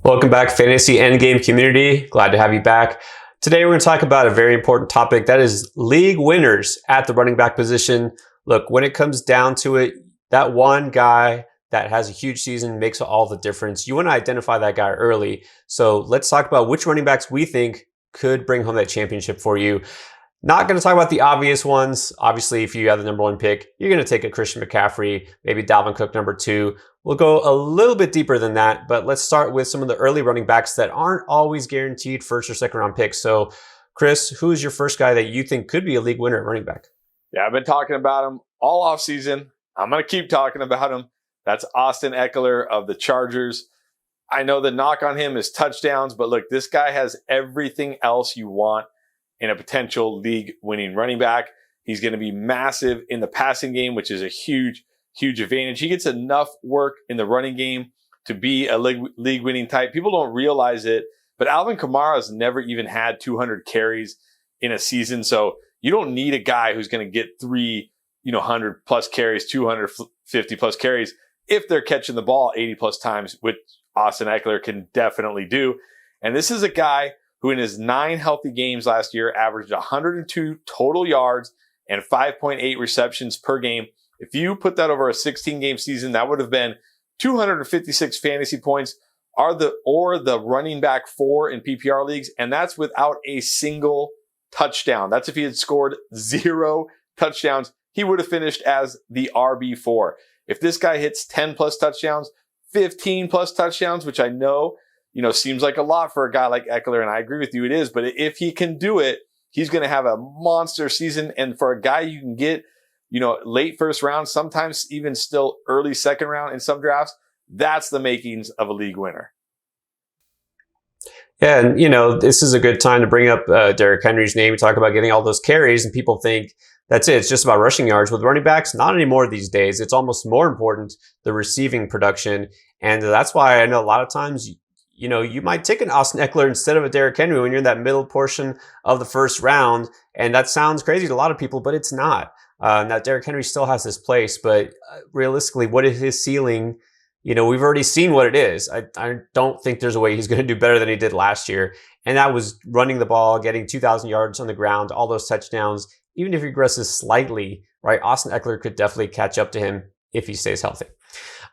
Welcome back, Fantasy Endgame community. Glad to have you back. Today, we're going to talk about a very important topic that is league winners at the running back position. Look, when it comes down to it, that one guy that has a huge season makes all the difference. You want to identify that guy early. So let's talk about which running backs we think could bring home that championship for you. Not going to talk about the obvious ones. Obviously, if you have the number one pick, you're going to take a Christian McCaffrey, maybe Dalvin Cook number two. We'll go a little bit deeper than that, but let's start with some of the early running backs that aren't always guaranteed first or second round picks. So, Chris, who is your first guy that you think could be a league winner at running back? Yeah, I've been talking about him all offseason. I'm going to keep talking about him. That's Austin Eckler of the Chargers. I know the knock on him is touchdowns, but look, this guy has everything else you want in a potential league-winning running back. He's going to be massive in the passing game, which is a huge advantage. He gets enough work in the running game to be a league-winning type. People don't realize it, but Alvin Kamara has never even had 200 carries in a season. So you don't need a guy who's going to get 100 plus carries, 250 plus carries if they're catching the ball 80 plus times, which Austin Eckler can definitely do. And this is a guy who in his 9 healthy games last year averaged 102 total yards and 5.8 receptions per game. If you put that over a 16-game season, that would have been 256 fantasy points or the running back 4 in PPR leagues, and that's without a single touchdown. That's if he had scored 0 touchdowns. He would have finished as the RB4. If this guy hits 10 plus touchdowns, 15 plus touchdowns, which I know seems like a lot for a guy like Eckler, and I agree with you, it is. But if he can do it, he's going to have a monster season. And for a guy you can get, late first round, sometimes even still early second round in some drafts, that's the makings of a league winner. Yeah, and this is a good time to bring up Derrick Henry's name. We talk about getting all those carries, and people think that's it. It's just about rushing yards. With running backs, not anymore these days. It's almost more important, the receiving production. And that's why I know a lot of times you might take an Austin Eckler instead of a Derrick Henry when you're in that middle portion of the first round. And that sounds crazy to a lot of people, but it's not. Now, Derrick Henry still has his place, but realistically, what is his ceiling? We've already seen what it is. I don't think there's a way he's going to do better than he did last year. And that was running the ball, getting 2,000 yards on the ground, all those touchdowns. Even if he regresses slightly, right, Austin Eckler could definitely catch up to him if he stays healthy.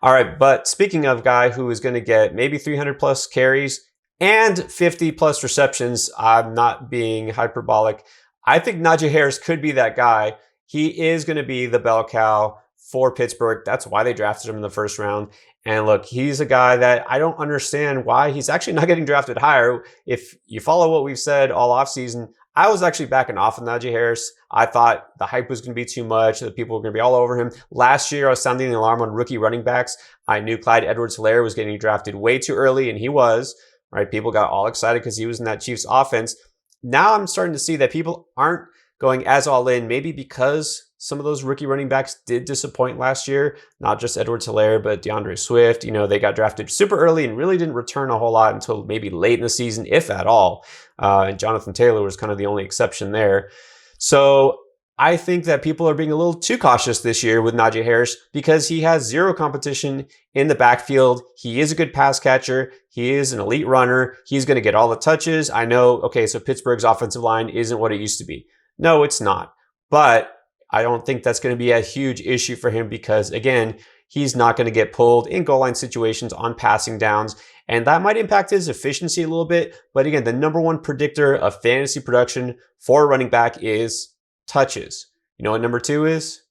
All right, but speaking of a guy who is going to get maybe 300 plus carries and 50 plus receptions, I'm not being hyperbolic. I think Najee Harris could be that guy. He is going to be the bell cow for Pittsburgh. That's why they drafted him in the first round. And look, he's a guy that I don't understand why he's actually not getting drafted higher. If you follow what we've said all offseason, I was actually backing off of Najee Harris. I thought the hype was going to be too much, that people were going to be all over him. Last year, I was sounding the alarm on rookie running backs. I knew Clyde Edwards-Helaire was getting drafted way too early, and he was. Right? People got all excited because he was in that Chiefs offense. Now I'm starting to see that people aren't going as all in, maybe because some of those rookie running backs did disappoint last year. Not just Edwards-Helaire, but DeAndre Swift. They got drafted super early and really didn't return a whole lot until maybe late in the season, if at all. And Jonathan Taylor was kind of the only exception there. So I think that people are being a little too cautious this year with Najee Harris because he has zero competition in the backfield. He is a good pass catcher. He is an elite runner. He's going to get all the touches. I know, okay, so Pittsburgh's offensive line isn't what it used to be. No, it's not. But I don't think that's going to be a huge issue for him because, again, he's not going to get pulled in goal line situations on passing downs. And that might impact his efficiency a little bit. But again, the number one predictor of fantasy production for a running back is touches. You know what number 2 is?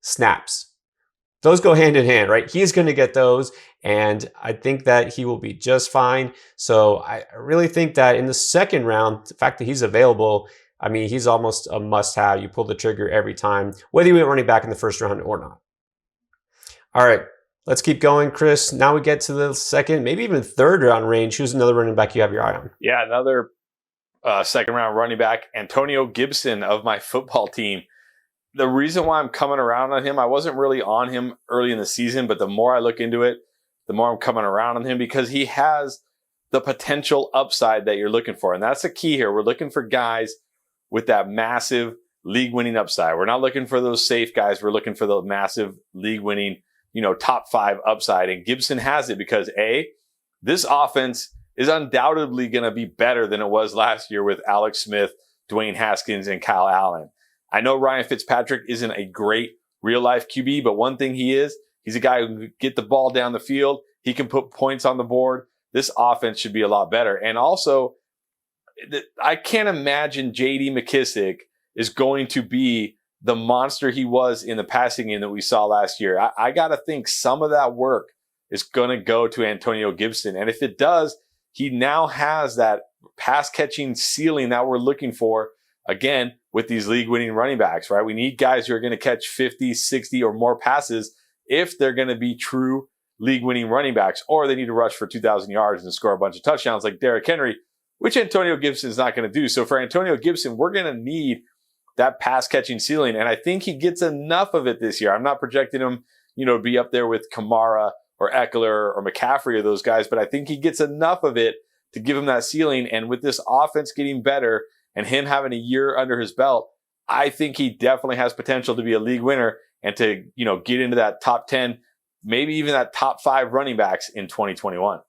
Snaps. Those go hand in hand, right? He's going to get those. And I think that he will be just fine. So I really think that in the second round, the fact that he's available, I mean, he's almost a must-have. You pull the trigger every time, whether you went running back in the first round or not. All right, let's keep going, Chris. Now we get to the second, maybe even third round range. Who's another running back you have your eye on? Yeah, another second round running back, Antonio Gibson of my football team. The reason why I'm coming around on him, I wasn't really on him early in the season, but the more I look into it, the more I'm coming around on him because he has the potential upside that you're looking for. And that's the key here. We're looking for guys with that massive league-winning upside. We're not looking for those safe guys. We're looking for the massive league-winning, top 5 upside. And Gibson has it because, A, this offense is undoubtedly going to be better than it was last year with Alex Smith, Dwayne Haskins, and Kyle Allen. I know Ryan Fitzpatrick isn't a great real-life QB, but one thing he is, he's a guy who can get the ball down the field. He can put points on the board. This offense should be a lot better. And also, I can't imagine J.D. McKissic is going to be the monster he was in the passing game that we saw last year. I got to think some of that work is going to go to Antonio Gibson. And if it does, he now has that pass-catching ceiling that we're looking for, again, with these league-winning running backs, right? We need guys who are going to catch 50, 60, or more passes if they're going to be true league-winning running backs, or they need to rush for 2,000 yards and score a bunch of touchdowns like Derrick Henry, which Antonio Gibson is not going to do. So for Antonio Gibson, we're going to need that pass-catching ceiling, and I think he gets enough of it this year. I'm not projecting him, to be up there with Kamara or Eckler or McCaffrey or those guys, but I think he gets enough of it to give him that ceiling. And with this offense getting better and him having a year under his belt, I think he definitely has potential to be a league winner and to, get into that top 10, maybe even that top 5 running backs in 2021.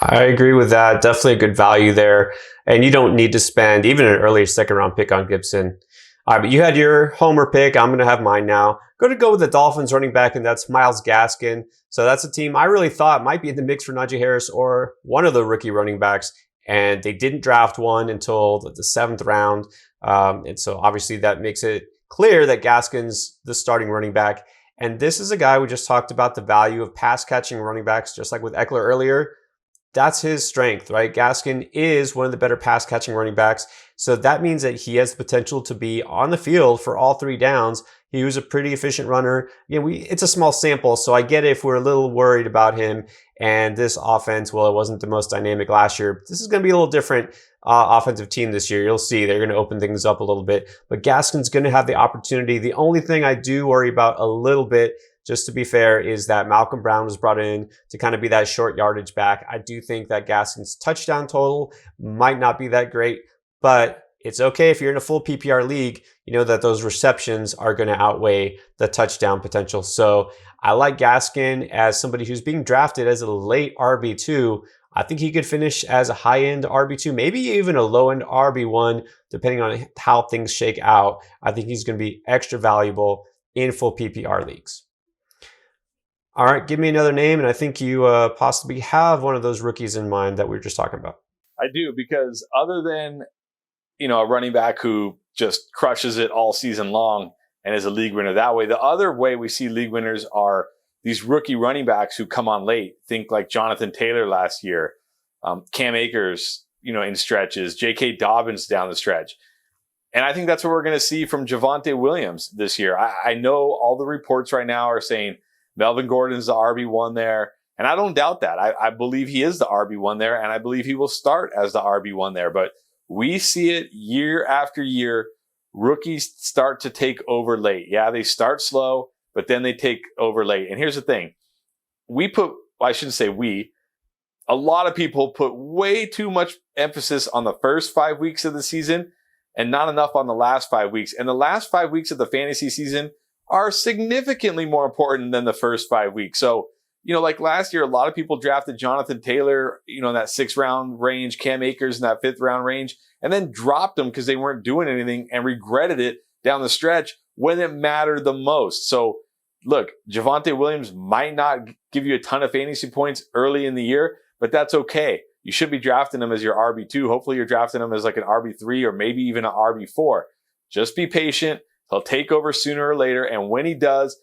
I agree with that. Definitely a good value there. And you don't need to spend even an early second round pick on Gibson. All right, but you had your homer pick. I'm going to have mine now. Going to go with the Dolphins running back, and that's Myles Gaskin. So that's a team I really thought might be in the mix for Najee Harris or one of the rookie running backs. And they didn't draft one until the 7th round. And so obviously that makes it clear that Gaskin's the starting running back. And this is a guy we just talked about the value of pass catching running backs, just like with Eckler earlier. That's his strength, right? Gaskin is one of the better pass catching running backs. So that means that he has the potential to be on the field for all 3 downs. He was a pretty efficient runner. It's a small sample, so I get it if we're a little worried about him. And this offense, well, it wasn't the most dynamic last year. But this is going to be a little different offensive team this year. You'll see they're going to open things up a little bit. But Gaskin's going to have the opportunity. The only thing I do worry about a little bit, just to be fair, is that Malcolm Brown was brought in to kind of be that short yardage back. I do think that Gaskin's touchdown total might not be that great, but it's okay if you're in a full PPR league, you know that those receptions are going to outweigh the touchdown potential. So I like Gaskin as somebody who's being drafted as a late RB2. I think he could finish as a high-end RB2, maybe even a low-end RB1, depending on how things shake out. I think he's going to be extra valuable in full PPR leagues. All right, give me another name, and I think you possibly have one of those rookies in mind that we were just talking about. I do, because other than a running back who just crushes it all season long and is a league winner that way, the other way we see league winners are these rookie running backs who come on late. Think like Jonathan Taylor last year, Cam Akers, in stretches, J.K. Dobbins down the stretch. And I think that's what we're going to see from Javonte Williams this year. I know all the reports right now are saying Melvin Gordon's the RB1 there. And I don't doubt that. I believe he is the RB1 there, and I believe he will start as the RB1 there. But we see it year after year. Rookies start to take over late. Yeah, they start slow, but then they take over late. And here's the thing. A lot of people put way too much emphasis on the first 5 weeks of the season and not enough on the last 5 weeks. And the last 5 weeks of the fantasy season are significantly more important than the first 5 weeks. So, like last year, a lot of people drafted Jonathan Taylor, in that 6th round range, Cam Akers in that 5th round range, and then dropped them because they weren't doing anything and regretted it down the stretch when it mattered the most. So look, Javonte Williams might not give you a ton of fantasy points early in the year, but that's okay. You should be drafting him as your RB2. Hopefully you're drafting him as like an RB3 or maybe even an RB4. Just be patient. He'll take over sooner or later. And when he does,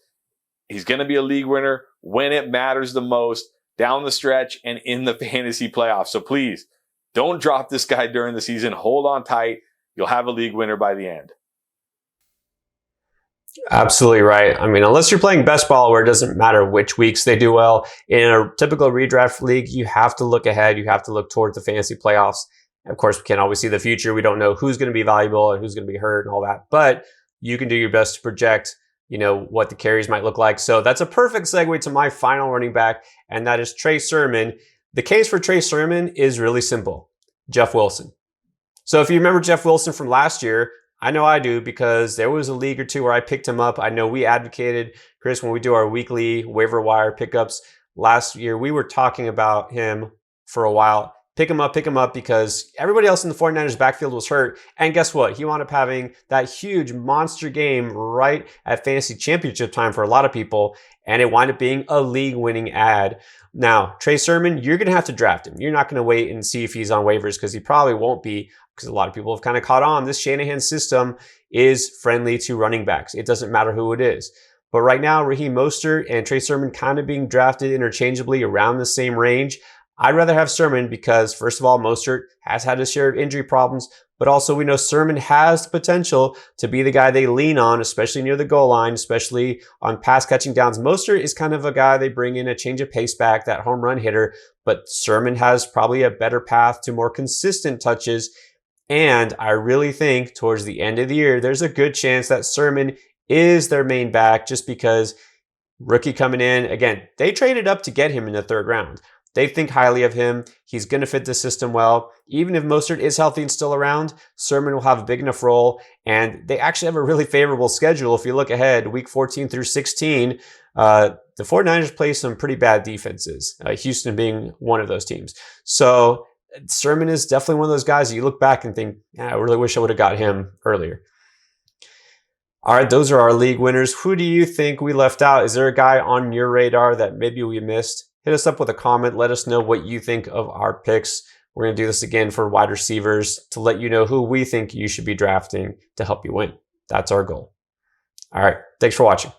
he's going to be a league winner when it matters the most, down the stretch and in the fantasy playoffs. So please don't drop this guy during the season. Hold on tight. You'll have a league winner by the end. Absolutely right. I mean, unless you're playing best ball where it doesn't matter which weeks they do well, in a typical redraft league, you have to look ahead. You have to look towards the fantasy playoffs. Of course, we can't always see the future. We don't know who's going to be valuable and who's going to be hurt and all that. But you can do your best to project, what the carries might look like. So that's a perfect segue to my final running back, and that is Trey Sermon. The case for Trey Sermon is really simple. Jeff Wilson. So if you remember Jeff Wilson from last year, I know I do because there was a league or two where I picked him up. I know we advocated, Chris, when we do our weekly waiver wire pickups, last year, we were talking about him for a while. Pick him up because everybody else in the 49ers backfield was hurt. And guess what? He wound up having that huge monster game right at fantasy championship time for a lot of people. And it wound up being a league-winning ad. Now, Trey Sermon, you're going to have to draft him. You're not going to wait and see if he's on waivers because he probably won't be, because a lot of people have kind of caught on. This Shanahan system is friendly to running backs. It doesn't matter who it is. But right now, Raheem Mostert and Trey Sermon kind of being drafted interchangeably around the same range. I'd rather have Sermon because, first of all, Mostert has had his share of injury problems, but also we know Sermon has the potential to be the guy they lean on, especially near the goal line, especially on pass catching downs. Mostert is kind of a guy they bring in a change of pace back, that home run hitter, but Sermon has probably a better path to more consistent touches. And I really think towards the end of the year, there's a good chance that Sermon is their main back just because rookie coming in, again, they traded up to get him in the 3rd round. They think highly of him. He's going to fit the system well. Even if Mostert is healthy and still around, Sermon will have a big enough role. And they actually have a really favorable schedule. If you look ahead, week 14 through 16, the 49ers play some pretty bad defenses, Houston being one of those teams. So Sermon is definitely one of those guys that you look back and think, I really wish I would have got him earlier. All right, those are our league winners. Who do you think we left out? Is there a guy on your radar that maybe we missed? Hit us up with a comment. Let us know what you think of our picks. We're going to do this again for wide receivers to let you know who we think you should be drafting to help you win. That's our goal. All right. Thanks for watching.